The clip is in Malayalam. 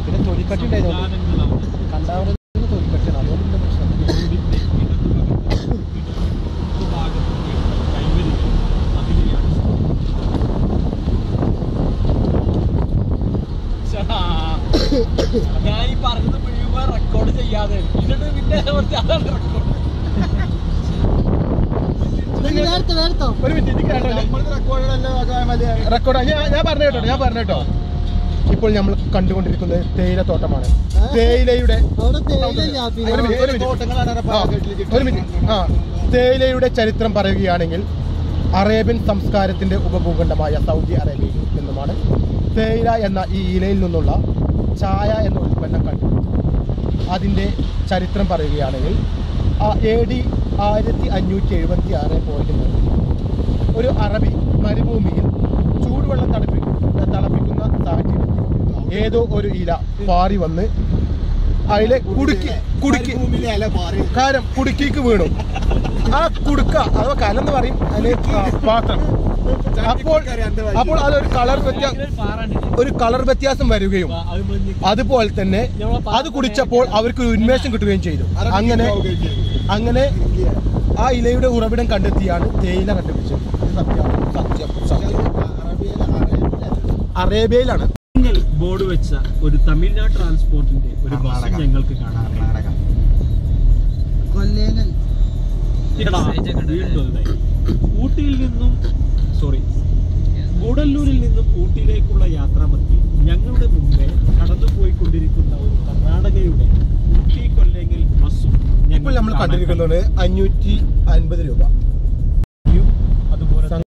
പിന്നെ തൊലിക്കട്ടി ഉണ്ടായതുകൊണ്ട് കണ്ടാവുന്ന തൊലിക്കട്ടിയാണ്, അതുകൊണ്ട് പ്രശ്നം. ഞാൻ ഈ പറഞ്ഞത് മുഴുവൻ റെക്കോർഡ് ചെയ്യാതെ എന്നിട്ട് പിന്നെ റെക്കോർഡ് ഞാൻ പറഞ്ഞേട്ടോ ഇപ്പോൾ നമ്മൾ കണ്ടുകൊണ്ടിരിക്കുന്നത് തേയിലത്തോട്ടമാണ്. തേയിലയുടെ തേയിലയുടെ ചരിത്രം പറയുകയാണെങ്കിൽ അറേബ്യൻ സംസ്കാരത്തിന്റെ ഉപഭൂഖണ്ഡമായ സൗദി അറേബ്യയിൽ നിന്നുമാണ് തേയില എന്ന ഈ ഇലയിൽ നിന്നുള്ള ചായ എന്ന ഉൽപ്പന്നം കണ്ടുപിടിച്ചത്. അതിൻ്റെ ചരിത്രം പറയുകയാണെങ്കിൽ AD 1576.3 ഒരു അറബി മരുഭൂമിയിൽ ചൂടുവെള്ളം തിളപ്പിക്കുന്ന സാഹചര്യത്തിൽ ഏതോ ഒരു ഇല പാറി വന്ന് അതിലെ കുടുക്കിക്ക് വീണു. ആ കുടുക്ക അഥവാ കലെന്ന് പറയും, അതിന് പാത്രം. അപ്പോൾ അതൊരു കളർ വ്യത്യാസം വരികയും അതുപോലെ തന്നെ അത് കുടിച്ചപ്പോൾ അവർക്ക് ഉന്മേഷം കിട്ടുകയും ചെയ്തു. അങ്ങനെ ആ ഇലയുടെ ഉറവിടം കണ്ടെത്തിയാണ് തേയില കണ്ടുപിടിച്ചത്. അറേബ്യയിലാണ് ബോർഡ് വെച്ച ഒരു തമിഴ്നാട് ട്രാൻസ്പോർട്ടിന്റെ ഒരു ബസ് ഞങ്ങൾക്ക് കാണാറുണ്ട്. ഊട്ടിയിൽ നിന്നും ഗൂഡല്ലൂരിൽ നിന്നും ഊട്ടിയിലേക്കുള്ള യാത്രാമധ്യേ ഞങ്ങളുടെ മുമ്പേ കടന്നുപോയിക്കൊണ്ടിരിക്കുന്ന ഒരു കർണാടകയുടെ ഊട്ടി കൊല്ലെങ്കിൽ ബസ്സും ഇപ്പോൾ നമ്മൾ കണ്ടിരിക്കുന്നത് 550 രൂപ.